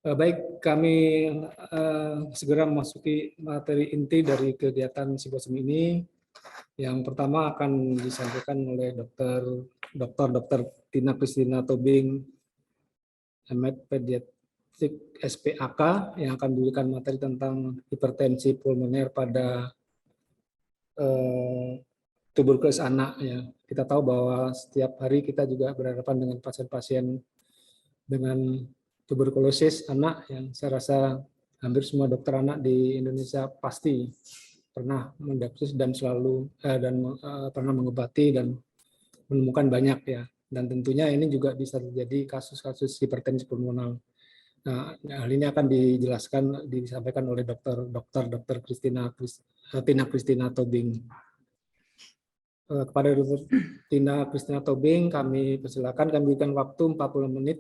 Baik, kami segera memasuki materi inti dari kegiatan simposium ini. Yang pertama akan disampaikan oleh Dr. Tina Christina Tobing, MD Pediatrik SPAK, yang akan memberikan materi tentang hipertensi pulmoner pada tuberkulosis anak. Ya, kita tahu bahwa setiap hari kita juga berhadapan dengan pasien-pasien dengan tuberkulosis anak yang saya rasa hampir semua dokter anak di Indonesia pasti pernah mendiagnosis dan pernah mengobati dan menemukan banyak ya. Dan tentunya ini juga bisa terjadi kasus-kasus hipertensi pulmoner. Nah, hal ini akan disampaikan oleh Dr. Tina Christina Tobing. Kepada Dr. Tina Christina Tobing, kami persilakan, kami berikan waktu 40 menit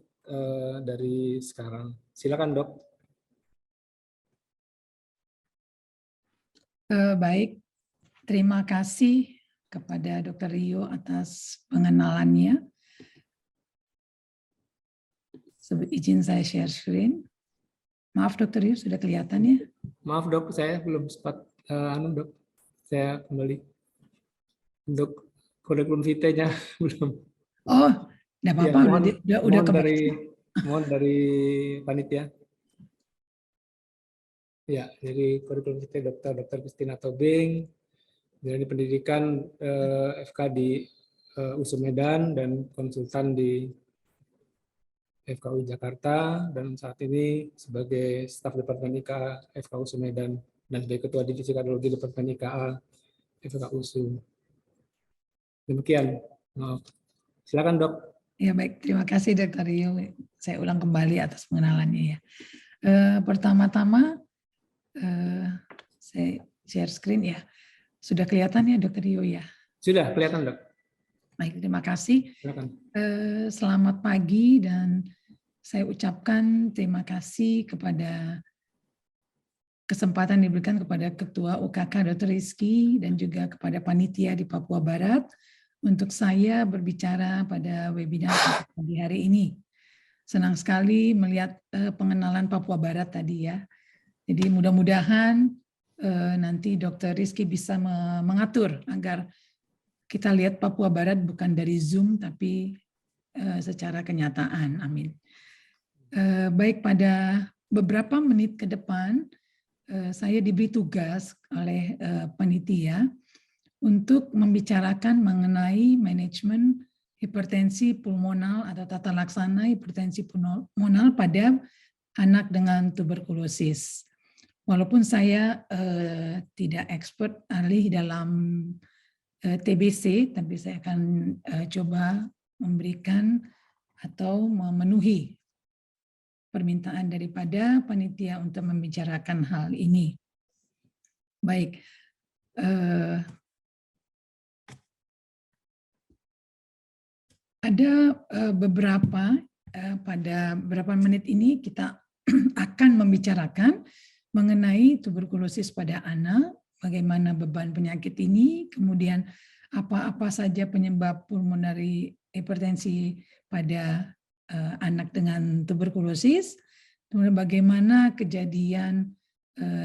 dari sekarang. Silakan, Dok. Baik, terima kasih kepada Dr. Rio atas pengenalannya. Izin saya share screen. Maaf Dr. Rio, sudah kelihatan ya? Maaf Dok, saya belum sempat, Dok. Saya kembali. Untuk kurikulum vitae-nya belum. Oh, enggak apa-apa, Ya, udah mohon dari panitia. Ya, jadi kurikulum vitae Dr. Christina Tobing, dari pendidikan FK di USU Medan dan konsultan di FKU Jakarta, dan saat ini sebagai staf Departemen IKA FKU USU Medan dan sebagai Ketua Divisi Kardiologi Departemen IKA FKU USU. Demikian. Silakan, Dok. Ya baik, terima kasih Dr. Rio. Saya ulang kembali atas pengenalannya ya. Pertama-tama saya share screen ya. Sudah kelihatan ya Dr. Rio ya? Sudah kelihatan, Dok. Baik, terima kasih. Silakan. Selamat pagi dan saya ucapkan terima kasih kepada kesempatan diberikan kepada Ketua UKK Dr. Rizky dan juga kepada panitia di Papua Barat untuk saya berbicara pada webinar pagi hari ini. Senang sekali melihat pengenalan Papua Barat tadi ya. Jadi mudah-mudahan nanti Dr. Rizky bisa mengatur agar kita lihat Papua Barat bukan dari Zoom tapi secara kenyataan. Amin. Baik, pada beberapa menit ke depan saya diberi tugas oleh panitia untuk membicarakan mengenai manajemen hipertensi pulmonal atau tata laksana hipertensi pulmonal pada anak dengan tuberkulosis. Walaupun saya tidak expert ahli dalam TBC, tapi saya akan coba memberikan atau memenuhi permintaan daripada panitia untuk membicarakan hal ini. Baik, ada pada beberapa menit ini kita akan membicarakan mengenai tuberkulosis pada anak, bagaimana beban penyakit ini, kemudian apa-apa saja penyebab pulmonari hipertensi pada anak dengan tuberkulosis, kemudian bagaimana kejadian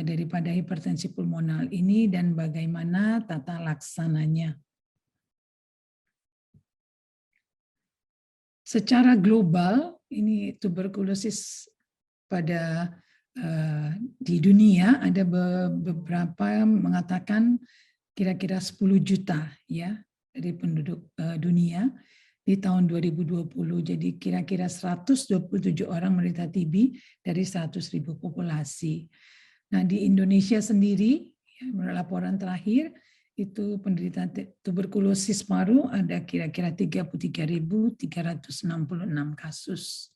daripada hipertensi pulmonal ini dan bagaimana tata laksananya. Secara global, ini tuberkulosis pada di dunia ada beberapa mengatakan kira-kira 10 juta ya dari penduduk dunia di tahun 2020. Jadi kira-kira 127 orang menderita TB dari 100.000 populasi. Nah, di Indonesia sendiri ya, menurut laporan terakhir itu penderita tuberkulosis paru ada kira-kira 33.366 kasus.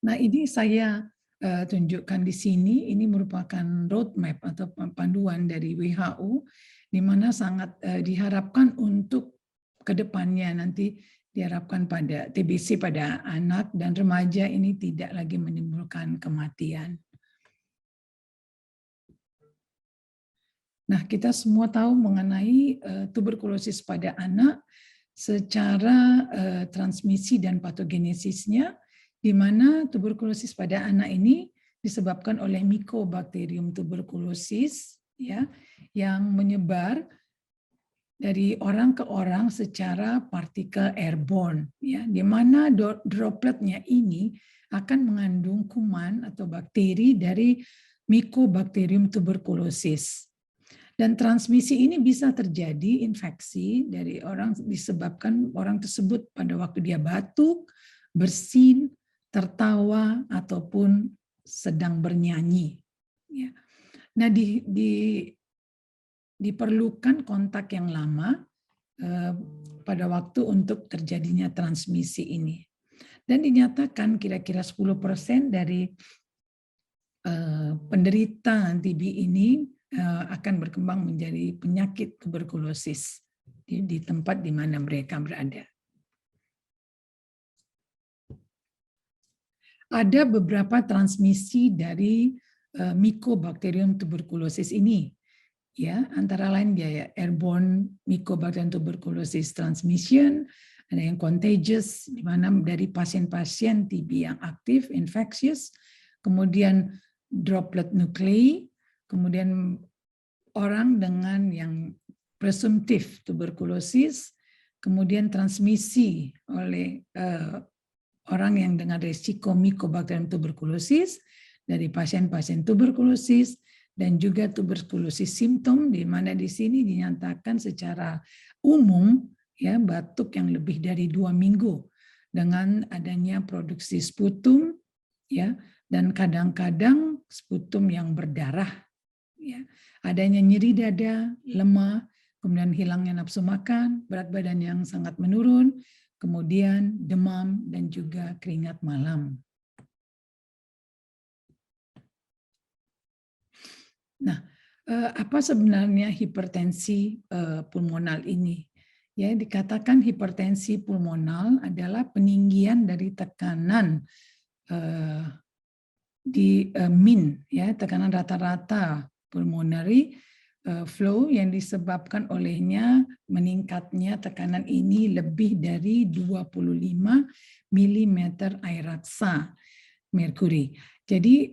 Nah, ini saya tunjukkan di sini, ini merupakan roadmap atau panduan dari WHO, di mana sangat diharapkan untuk kedepannya nanti diharapkan pada TBC pada anak dan remaja ini tidak lagi menimbulkan kematian. Nah, kita semua tahu mengenai tuberkulosis pada anak secara transmisi dan patogenesisnya. di mana tuberkulosis pada anak ini disebabkan oleh Mycobacterium tuberculosis, ya, yang menyebar dari orang ke orang secara partikel airborne, ya, di mana dropletnya ini akan mengandung kuman atau bakteri dari Mycobacterium tuberculosis. Dan transmisi ini bisa terjadi infeksi dari orang disebabkan orang tersebut pada waktu dia batuk, bersin, tertawa, ataupun sedang bernyanyi. Ya. Nah, diperlukan kontak yang lama pada waktu untuk terjadinya transmisi ini. Dan dinyatakan kira-kira 10% dari penderita TB ini akan berkembang menjadi penyakit tuberkulosis di tempat di mana mereka berada. Ada beberapa transmisi dari Mycobacterium tuberculosis ini, ya, antara lain ya airborne Mycobacterium tuberculosis transmission, ada yang contagious di mana dari pasien-pasien TB yang aktif infectious, kemudian droplet nuclei, kemudian orang dengan yang presumptif tuberkulosis, kemudian transmisi oleh orang yang dengan risiko Mycobacterium tuberculosis dari pasien-pasien tuberkulosis, dan juga tuberkulosis simptom, di mana di sini dinyatakan secara umum ya batuk yang lebih dari 2 minggu dengan adanya produksi sputum, ya, dan kadang-kadang sputum yang berdarah, ya, adanya nyeri dada, lemah, kemudian hilangnya nafsu makan, berat badan yang sangat menurun, kemudian demam dan juga keringat malam. Nah, apa sebenarnya hipertensi pulmonal ini? Ya, dikatakan hipertensi pulmonal adalah peninggian dari tekanan di min, ya, tekanan rata-rata pulmonary flow yang disebabkan olehnya meningkatnya tekanan ini lebih dari 25 mm air raksa merkuri. Jadi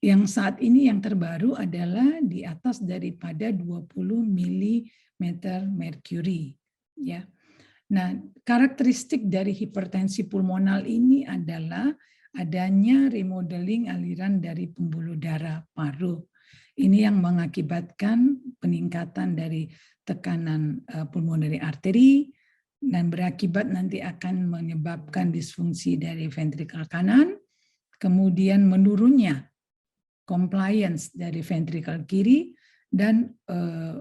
yang saat ini yang terbaru adalah di atas daripada 20 mm merkuri, ya. Nah, karakteristik dari hipertensi pulmonal ini adalah adanya remodeling aliran dari pembuluh darah paru. Ini yang mengakibatkan peningkatan dari tekanan pulmonary artery dan berakibat nanti akan menyebabkan disfungsi dari ventrikel kanan, kemudian menurunnya compliance dari ventrikel kiri, dan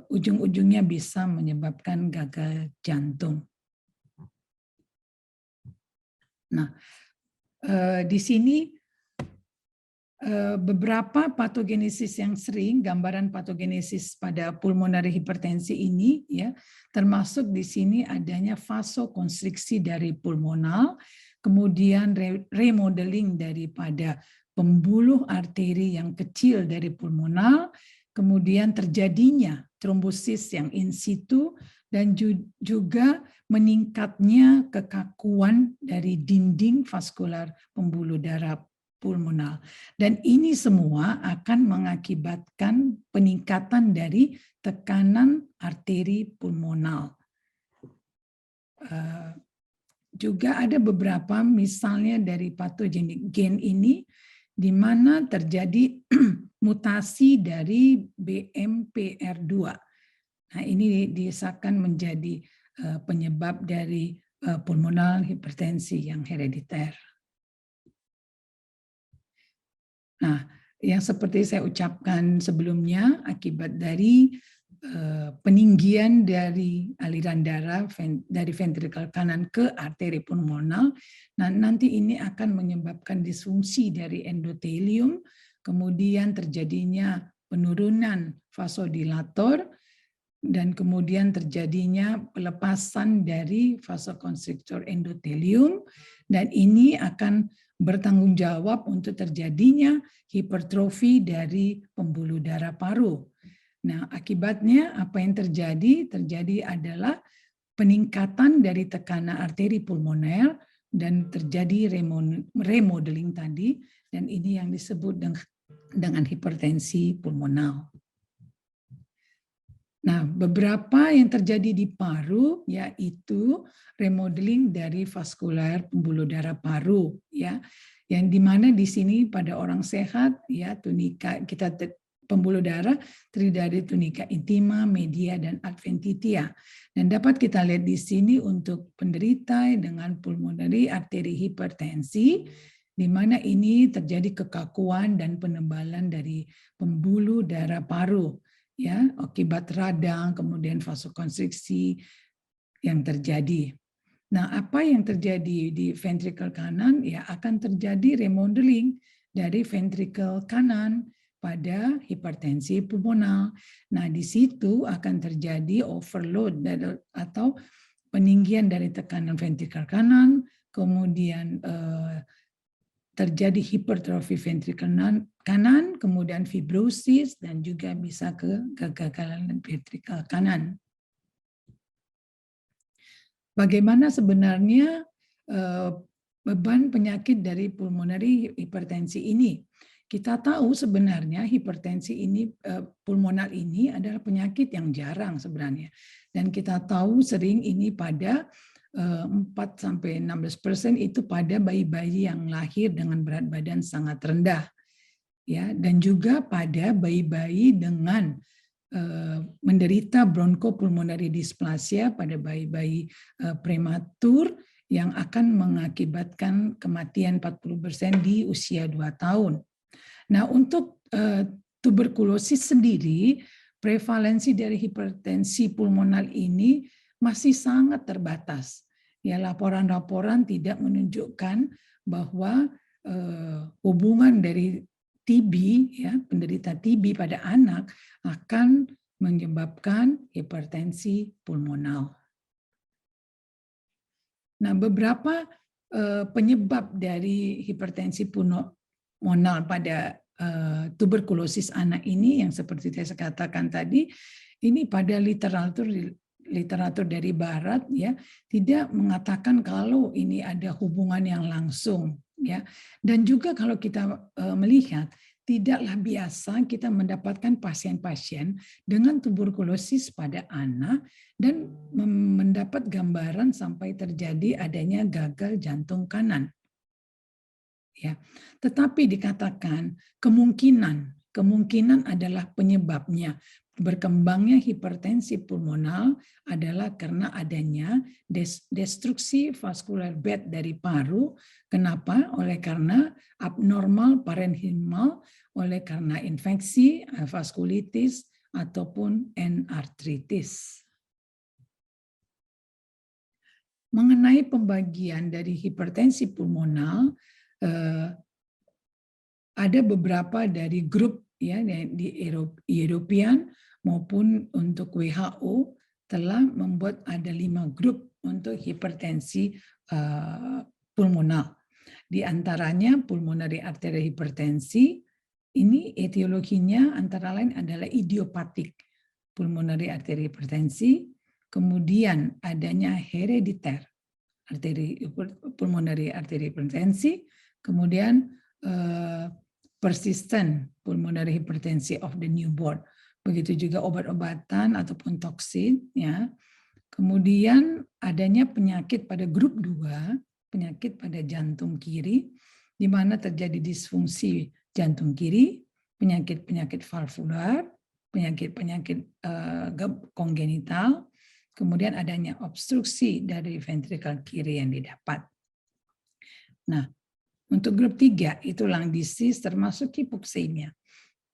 ujung-ujungnya bisa menyebabkan gagal jantung. Nah, di sini beberapa patogenesis yang sering, gambaran patogenesis pada pulmonary hipertensi ini, ya, termasuk di sini adanya vasokonstriksi dari pulmonal, kemudian remodeling daripada pembuluh arteri yang kecil dari pulmonal, kemudian terjadinya trombosis yang in situ, dan juga meningkatnya kekakuan dari dinding vaskular pembuluh darah pulmonal. Dan ini semua akan mengakibatkan peningkatan dari tekanan arteri pulmonal. Juga ada beberapa misalnya dari patogenik gen ini, di mana terjadi mutasi dari BMPR2. Nah, ini disahkan menjadi penyebab dari pulmonal hipertensi yang herediter. Nah, yang seperti saya ucapkan sebelumnya, akibat dari peninggian dari aliran darah dari ventrikel kanan ke arteri pulmonal, nah nanti ini akan menyebabkan disfungsi dari endotelium, kemudian terjadinya penurunan vasodilator, dan kemudian terjadinya pelepasan dari vasokonstriktor endotelium, dan ini akan bertanggung jawab untuk terjadinya hipertrofi dari pembuluh darah paru. Nah, akibatnya apa yang terjadi? Terjadi adalah peningkatan dari tekanan arteri pulmoner, dan terjadi remodeling tadi, dan ini yang disebut dengan hipertensi pulmonal. Nah, beberapa yang terjadi di paru yaitu remodeling dari vaskular pembuluh darah paru, ya, yang dimana di sini pada orang sehat, ya, tunika kita pembuluh darah terdiri dari tunika intima, media, dan adventitia. Dan dapat kita lihat di sini untuk penderita dengan pulmonary artery hipertensi, di mana ini terjadi kekakuan dan penebalan dari pembuluh darah paru, ya, akibat radang, kemudian vasokonstriksi yang terjadi. Nah, apa yang terjadi di ventrikel kanan? Ya, akan terjadi remodeling dari ventrikel kanan pada hipertensi pulmonal. Nah, di situ akan terjadi overload atau peninggian dari tekanan ventrikel kanan, kemudian terjadi hipertrofi ventrikel kanan, kemudian fibrosis, dan juga bisa ke kegagalan ventrikel kanan. Bagaimana sebenarnya beban penyakit dari pulmonary hipertensi ini? Kita tahu sebenarnya hipertensi ini, pulmonal ini adalah penyakit yang jarang sebenarnya. Dan kita tahu sering ini pada 4-16% itu pada bayi-bayi yang lahir dengan berat badan sangat rendah, ya, dan juga pada bayi-bayi dengan menderita bronchopulmonary dysplasia pada bayi-bayi prematur yang akan mengakibatkan kematian 40% di usia 2 tahun. Nah, untuk tuberkulosis sendiri, prevalensi dari hipertensi pulmonal ini masih sangat terbatas. Ya, laporan-laporan tidak menunjukkan bahwa hubungan dari TB, ya, penderita TB pada anak akan menyebabkan hipertensi pulmonal. Nah, beberapa penyebab dari hipertensi pulmonal pada tuberkulosis anak ini yang seperti saya katakan tadi, ini pada literatur dari barat, ya, tidak mengatakan kalau ini ada hubungan yang langsung, ya. Dan juga kalau kita melihat, tidaklah biasa kita mendapatkan pasien-pasien dengan tuberkulosis pada anak dan mendapat gambaran sampai terjadi adanya gagal jantung kanan. Ya, tetapi dikatakan kemungkinan adalah penyebabnya berkembangnya hipertensi pulmonal adalah karena adanya destruksi vascular bed dari paru. Kenapa? Oleh karena abnormal parenkhimal, oleh karena infeksi, vaskulitis, ataupun artritis. Mengenai pembagian dari hipertensi pulmonal, ada beberapa dari grup, ya, di European maupun untuk WHO telah membuat ada 5 grup untuk hipertensi pulmonal. Di antaranya pulmonary artery hipertensi, ini etiologinya antara lain adalah idiopatik pulmonary artery hipertensi, kemudian adanya herediter pulmonary artery hipertensi, kemudian persistent pulmonary hypertension of the newborn. Begitu juga obat-obatan ataupun toksin, ya. Kemudian adanya penyakit pada grup 2, penyakit pada jantung kiri, di mana terjadi disfungsi jantung kiri, penyakit-penyakit valvular, penyakit-penyakit kongenital, kemudian adanya obstruksi dari ventrikel kiri yang didapat. Nah, untuk grup 3 itu lung disease termasuk hipoksemia.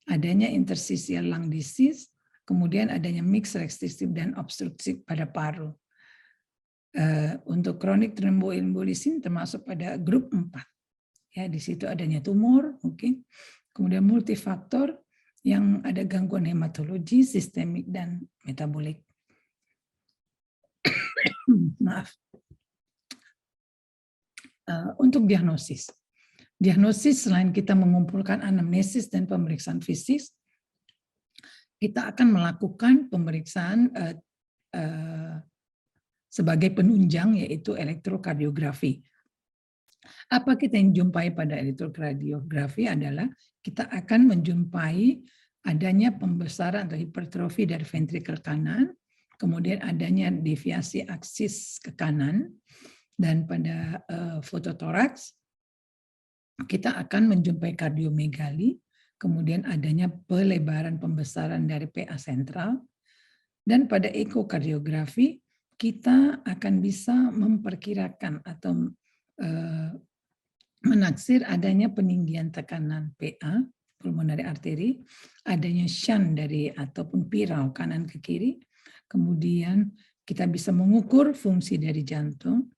Adanya interstitial lung disease, kemudian adanya mixed resistive dan obstruktif pada paru. Untuk chronic thromboembolism termasuk pada grup 4. Ya, di situ adanya tumor mungkin. Kemudian multifaktor yang ada gangguan hematologi, sistemik dan metabolik. Maaf. Untuk diagnosis. Diagnosis selain kita mengumpulkan anamnesis dan pemeriksaan fisik, kita akan melakukan pemeriksaan sebagai penunjang yaitu elektrokardiografi. Apa kita yang jumpai pada elektrokardiografi adalah kita akan menjumpai adanya pembesaran atau hipertrofi dari ventrikel kanan, kemudian adanya deviasi aksis ke kanan, dan pada fototoraks kita akan menjumpai kardiomegali, kemudian adanya pelebaran pembesaran dari PA sentral, dan pada ekokardiografi kita akan bisa memperkirakan atau menaksir adanya peninggian tekanan PA, pulmonary artery, adanya shunt dari ataupun pirau kanan ke kiri, kemudian kita bisa mengukur fungsi dari jantung,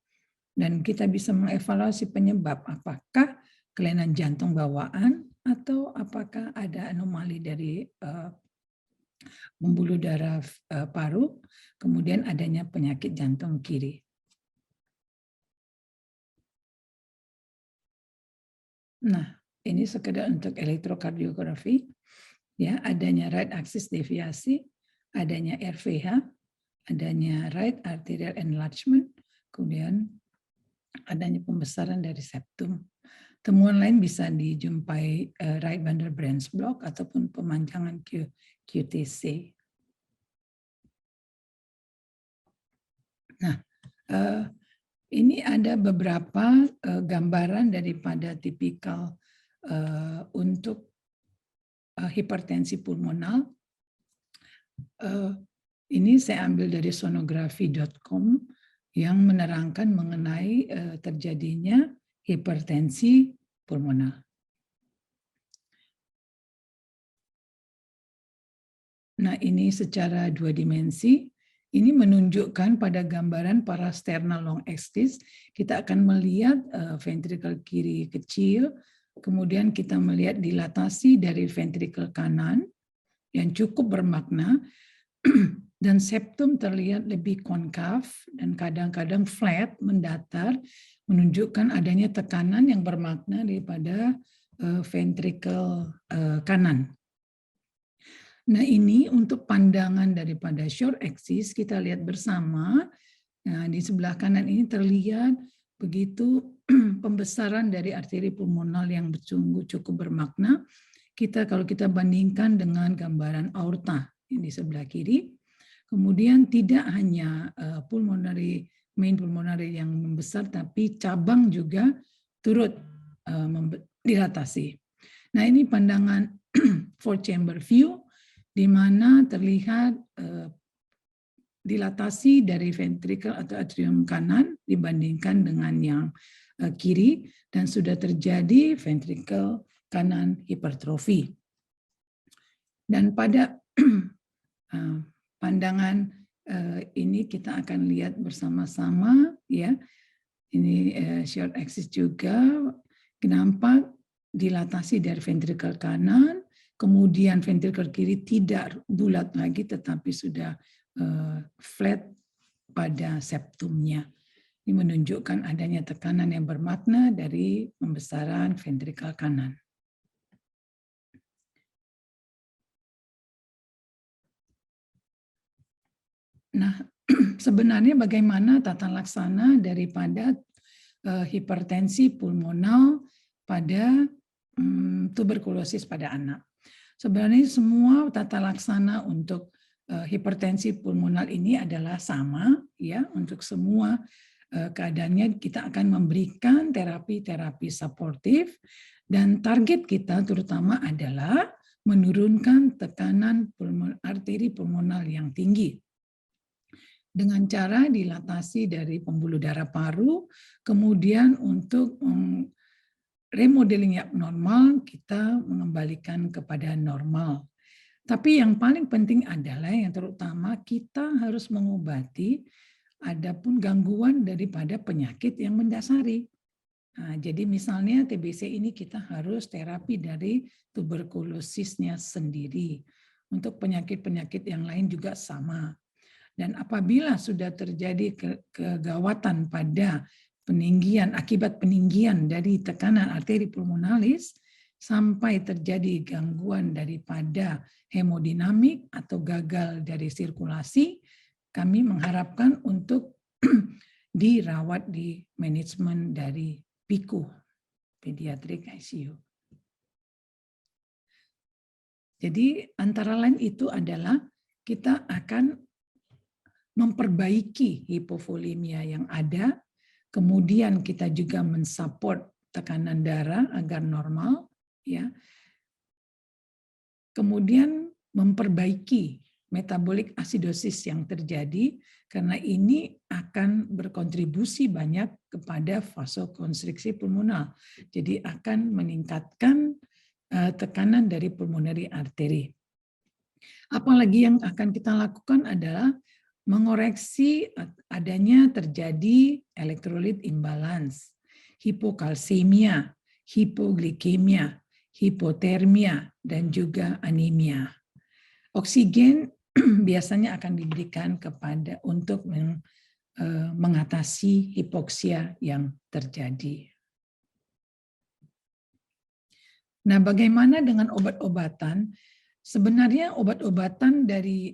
dan kita bisa mengevaluasi penyebab apakah kelainan jantung bawaan atau apakah ada anomali dari pembuluh darah paru, kemudian adanya penyakit jantung kiri. Nah, ini sekedar untuk elektrokardiografi, ya, adanya right axis deviasi, adanya RVH, adanya right arterial enlargement, kemudian adanya pembesaran dari septum. Temuan lain bisa dijumpai right bundle branch block ataupun pemanjangan QTC. Nah, ini ada beberapa gambaran daripada tipikal untuk hipertensi pulmonal. Ini saya ambil dari sonografi.com yang menerangkan mengenai terjadinya hipertensi pulmonal. Nah, ini secara dua dimensi. Ini menunjukkan pada gambaran parasternal long axis, kita akan melihat ventrikel kiri kecil, kemudian kita melihat dilatasi dari ventrikel kanan yang cukup bermakna, dan septum terlihat lebih konkav dan kadang-kadang flat, mendatar, menunjukkan adanya tekanan yang bermakna daripada ventrikel kanan. Nah, ini untuk pandangan daripada short axis, kita lihat bersama. Nah, di sebelah kanan ini terlihat begitu pembesaran dari arteri pulmonal yang cukup bermakna. Kalau kita bandingkan dengan gambaran aorta yang di sebelah kiri, kemudian tidak hanya main pulmonary yang membesar, tapi cabang juga turut dilatasi. Nah, ini pandangan four chamber view, di mana terlihat dilatasi dari ventrikel atau atrium kanan dibandingkan dengan yang kiri, dan sudah terjadi ventrikel kanan hipertrofi. Dan pada pandangan ini kita akan lihat bersama-sama, ya. Ini short axis juga, nampak dilatasi dari ventrikel kanan, kemudian ventrikel kiri tidak bulat lagi tetapi sudah flat pada septumnya. Ini menunjukkan adanya tekanan yang bermakna dari pembesaran ventrikel kanan. Nah, sebenarnya bagaimana tata laksana daripada hipertensi pulmonal pada tuberkulosis pada anak? Sebenarnya semua tata laksana untuk hipertensi pulmonal ini adalah sama, ya, untuk semua keadaannya kita akan memberikan terapi-terapi suportif, dan target kita terutama adalah menurunkan tekanan arteri pulmonal yang tinggi dengan cara dilatasi dari pembuluh darah paru, kemudian untuk remodeling abnormal kita mengembalikan kepada normal. Tapi yang paling penting adalah yang terutama kita harus mengobati adapun gangguan daripada penyakit yang mendasari. Nah, jadi misalnya TBC ini kita harus terapi dari tuberkulosisnya sendiri. Untuk penyakit-penyakit yang lain juga sama. Dan apabila sudah terjadi kegawatan pada akibat peninggian dari tekanan arteri pulmonalis sampai terjadi gangguan daripada hemodinamik atau gagal dari sirkulasi, kami mengharapkan untuk dirawat di manajemen dari PICU, Pediatric ICU. Jadi antara lain itu adalah kita akan memperbaiki hipovolemia yang ada, kemudian kita juga mensupport tekanan darah agar normal, ya. Kemudian memperbaiki metabolic acidosis yang terjadi, karena ini akan berkontribusi banyak kepada vasokonstriksi pulmonal. Jadi akan meningkatkan tekanan dari pulmonary artery. Apalagi yang akan kita lakukan adalah mengoreksi adanya terjadi elektrolit imbalance, hipokalsemia, hipoglikemia, hipotermia, dan juga anemia. Oksigen biasanya akan diberikan untuk mengatasi hipoksia yang terjadi. Nah, bagaimana dengan obat-obatan? Sebenarnya obat-obatan dari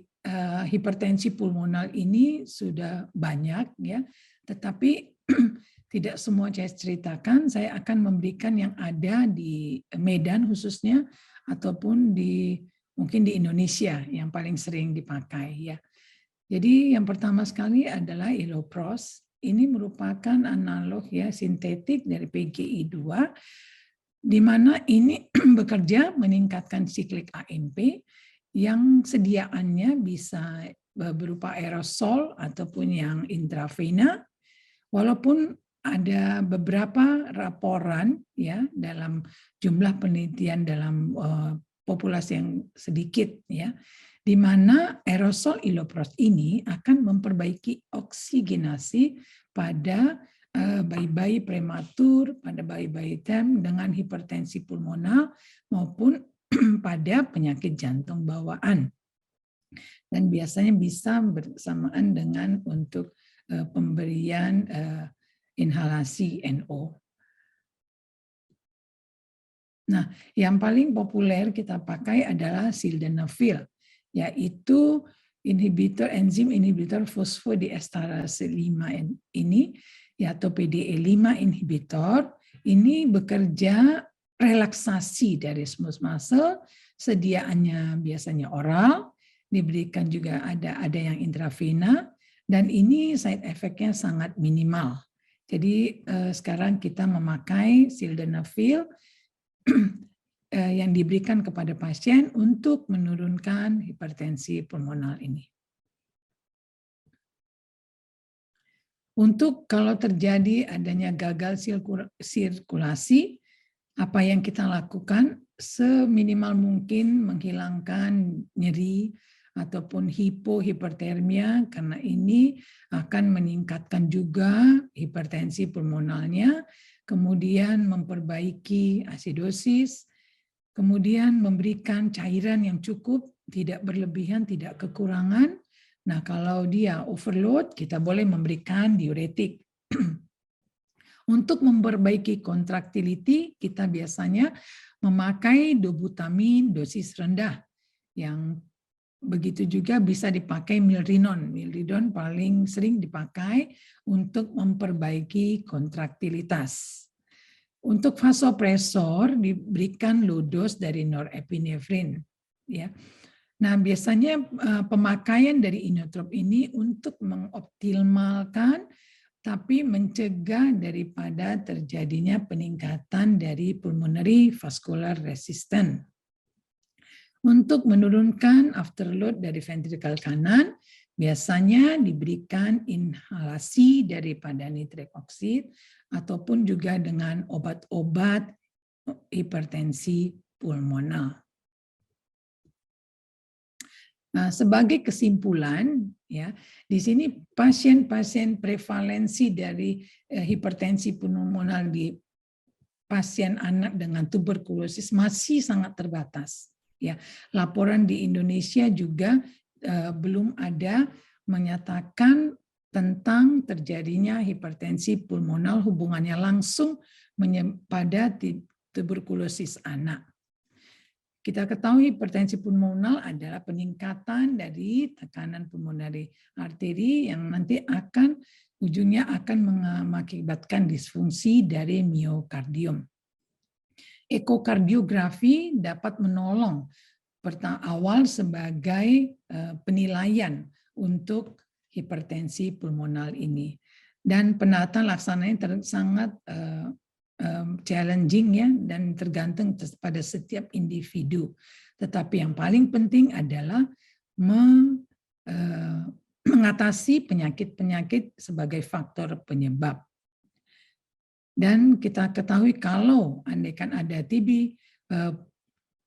hipertensi pulmonal ini sudah banyak, ya, tetapi tidak semua saya ceritakan. Saya akan memberikan yang ada di Medan khususnya, ataupun mungkin di Indonesia yang paling sering dipakai, ya. Jadi yang pertama sekali adalah Ilopros. Ini merupakan analog, ya, sintetik dari PGI-2, di mana ini bekerja meningkatkan siklik AMP yang sediaannya bisa berupa aerosol ataupun yang intravena, walaupun ada beberapa laporan, ya, dalam jumlah penelitian dalam populasi yang sedikit, ya, di mana aerosol Ilopros ini akan memperbaiki oksigenasi pada bayi-bayi prematur, pada bayi-bayi term dengan hipertensi pulmonal maupun pada penyakit jantung bawaan. Dan biasanya bisa bersamaan dengan untuk pemberian inhalasi NO. Nah, yang paling populer kita pakai adalah sildenafil, yaitu enzim inhibitor fosfodiesterase 5 ini, atau PDE5 inhibitor. Ini bekerja relaksasi dari smooth muscle, sediaannya biasanya oral, diberikan juga ada yang intravena, dan ini side effect-nya sangat minimal. Jadi sekarang kita memakai sildenafil yang diberikan kepada pasien untuk menurunkan hipertensi pulmonal ini. Untuk kalau terjadi adanya gagal sirkulasi, apa yang kita lakukan? Seminimal mungkin menghilangkan nyeri ataupun hipotermia, karena ini akan meningkatkan juga hipertensi pulmonalnya, kemudian memperbaiki asidosis, kemudian memberikan cairan yang cukup, tidak berlebihan, tidak kekurangan. Nah, kalau dia overload, kita boleh memberikan diuretik. Untuk memperbaiki kontraktiliti, kita biasanya memakai dobutamin dosis rendah, yang begitu juga bisa dipakai milrinone. Milrinone paling sering dipakai untuk memperbaiki kontraktilitas. Untuk vasopresor diberikan low dose dari norepinefrin, ya. Nah, biasanya pemakaian dari inotrop ini untuk mengoptimalkan tapi mencegah daripada terjadinya peningkatan dari pulmonary vascular resistance. Untuk menurunkan afterload dari ventrikel kanan, biasanya diberikan inhalasi daripada nitrik oksid ataupun juga dengan obat-obat hipertensi pulmonal. Nah, sebagai kesimpulan, ya, di sini pasien-pasien prevalensi dari hipertensi pulmonal di pasien anak dengan tuberkulosis masih sangat terbatas. Ya, laporan di Indonesia juga belum ada menyatakan tentang terjadinya hipertensi pulmonal hubungannya langsung pada tuberkulosis anak. Kita ketahui hipertensi pulmonal adalah peningkatan dari tekanan pulmonari arteri yang nanti ujungnya akan mengakibatkan disfungsi dari miokardium. Ekokardiografi dapat menolong awal sebagai penilaian untuk hipertensi pulmonal ini. Dan penataan laksananya sangat challenging ya, dan tergantung pada setiap individu. Tetapi yang paling penting adalah mengatasi penyakit-penyakit sebagai faktor penyebab. Dan kita ketahui kalau andaikan ada TB,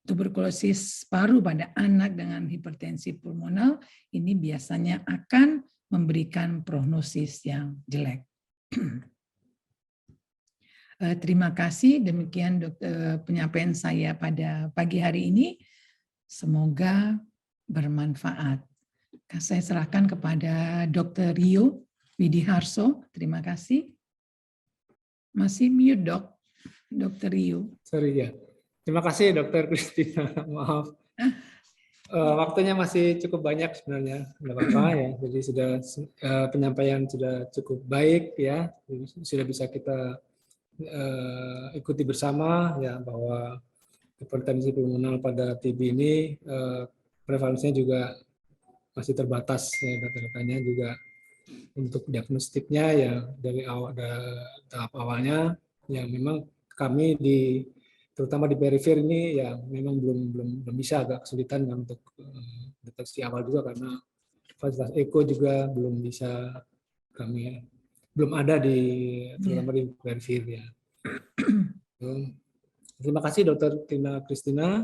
tuberkulosis paru pada anak dengan hipertensi pulmonal, ini biasanya akan memberikan prognosis yang jelek. Terima kasih, demikian penyampaian saya pada pagi hari ini. Semoga bermanfaat. Saya serahkan kepada Dr. Rio Widiharso. Terima kasih. Masih mute, Dok. Dr. Rio. Sorry ya. Terima kasih Dr. Christina. Maaf. Waktunya masih cukup banyak sebenarnya. Tidak apa-apa ya. Jadi sudah penyampaian sudah cukup baik ya. Sudah bisa kita ikuti bersama ya, bahwa hipertensi pulmonal pada TB ini prevalensinya juga masih terbatas ya, data-datanya juga untuk diagnostiknya ya dari tahap awalnya ya, memang kami terutama di perifer ini ya memang belum bisa, agak kesulitan kan untuk deteksi awal juga karena fasilitas eko juga belum bisa kami belum ada terutama di perifer ya. Terima kasih Dr. Tina Christina.